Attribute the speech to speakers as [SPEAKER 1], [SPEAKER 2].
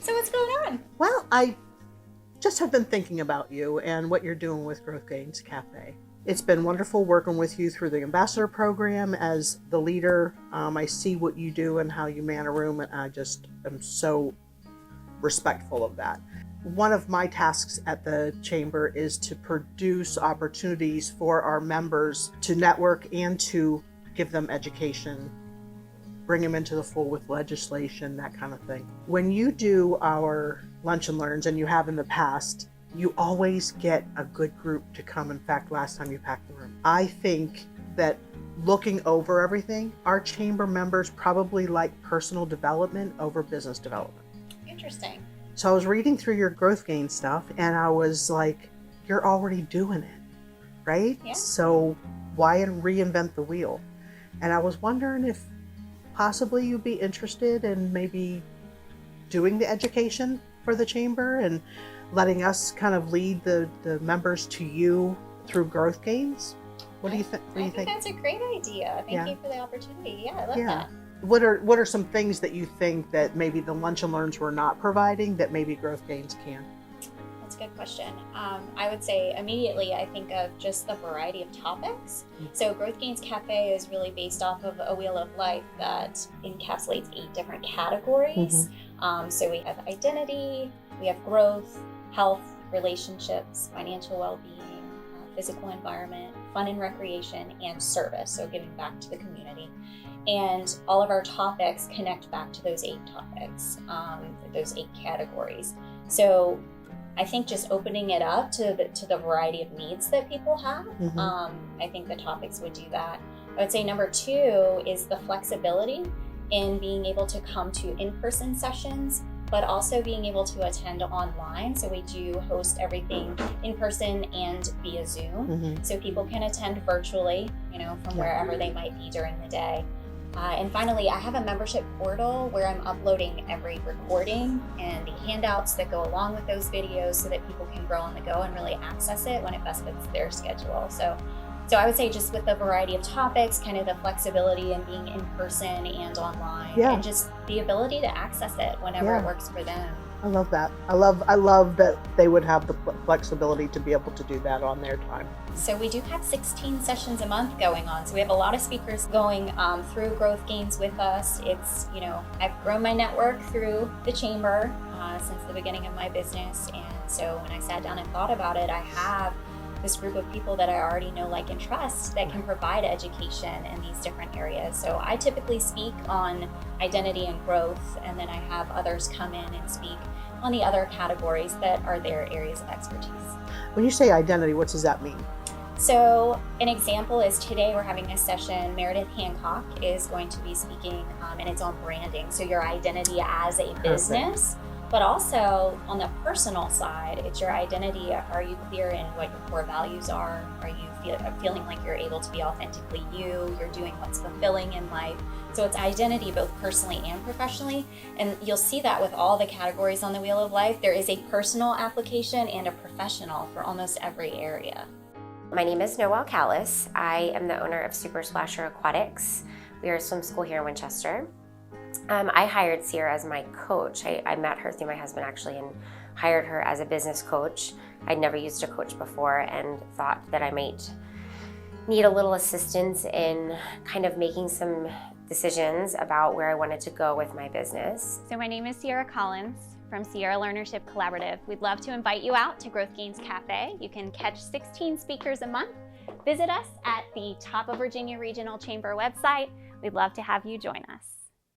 [SPEAKER 1] So what's going on?
[SPEAKER 2] Well, I just have been thinking about you and what you're doing with Growth Gains Cafe. It's been wonderful working with you through the ambassador program as the leader. I see what you do and how you man a room, and I just am so respectful of that. One of my tasks at the chamber is to produce opportunities for our members to network and to give them education, bring them into the fold with legislation, that kind of thing. When you do our lunch and learns, and you have in the past, you always get a good group to come. In fact, last time you packed the room. I think that looking over everything, our chamber members probably like personal development over business development.
[SPEAKER 1] Interesting.
[SPEAKER 2] So I was reading through your Growth Gain stuff and I was like, you're already doing it, right?
[SPEAKER 1] Yeah.
[SPEAKER 2] So why reinvent the wheel? And I was wondering if possibly you'd be interested in maybe doing the education for the chamber and letting us kind of lead the members to you through Growth Gains. What do you think?
[SPEAKER 1] I think that's a great idea. Thank you for the opportunity. Yeah, I love that.
[SPEAKER 2] What are some things that you think that maybe the Lunch and Learns were not providing that maybe Growth Gains can?
[SPEAKER 1] That's a good question. I would say immediately I think of just the variety of topics. So Growth Gains Cafe is really based off of a wheel of life that encapsulates 8 different categories. So we have identity, we have growth, health, relationships, financial well-being, physical environment, fun and recreation, and service, so giving back to the community. And all of our topics connect back to those 8 topics, those 8 categories. So I think just opening it up to the variety of needs that people have, I think the topics would do that. I would say number 2 is the flexibility in being able to come to in-person sessions, but also being able to attend online. So we do host everything in person and via Zoom. So people can attend virtually, from wherever they might be during the day. And finally, I have a membership portal where I'm uploading every recording and the handouts that go along with those videos so that people can grow on the go and really access it when it best fits their schedule. So I would say just with the variety of topics, kind of the flexibility in being in person and online, and just the ability to access it whenever it works for them.
[SPEAKER 2] I love that. I love that they would have the flexibility to be able to do that on their time.
[SPEAKER 1] So we do have 16 sessions a month going on. So we have a lot of speakers going through Growth Gains with us. It's, I've grown my network through the chamber since the beginning of my business. And so when I sat down and thought about it, I have this group of people that I already know, like, and trust that can provide education in these different areas. So I typically speak on identity and growth, and then I have others come in and speak on the other categories that are their areas of expertise.
[SPEAKER 2] When you say identity, what does that mean?
[SPEAKER 1] So an example is today we're having a session. Meredith Hancock is going to be speaking, and it's on branding. So your identity as a business. But also on the personal side, it's your identity. Are you clear in what your core values are? Are you feeling like you're able to be authentically you? You're doing what's fulfilling in life. So it's identity both personally and professionally. And you'll see that with all the categories on the Wheel of Life. There is a personal application and a professional for almost every area.
[SPEAKER 3] My name is Noelle Callis. I am the owner of Super Splasher Aquatics. We are a swim school here in Winchester. I hired Sierra as my coach. I met her through my husband actually and hired her as a business coach. I'd never used a coach before and thought that I might need a little assistance in kind of making some decisions about where I wanted to go with my business.
[SPEAKER 4] So my name is Sierra Collins from Sierra Learnership Collaborative. We'd love to invite you out to Growth Gains Cafe. You can catch 16 speakers a month. Visit us at the Top of Virginia Regional Chamber website. We'd love to have you join us.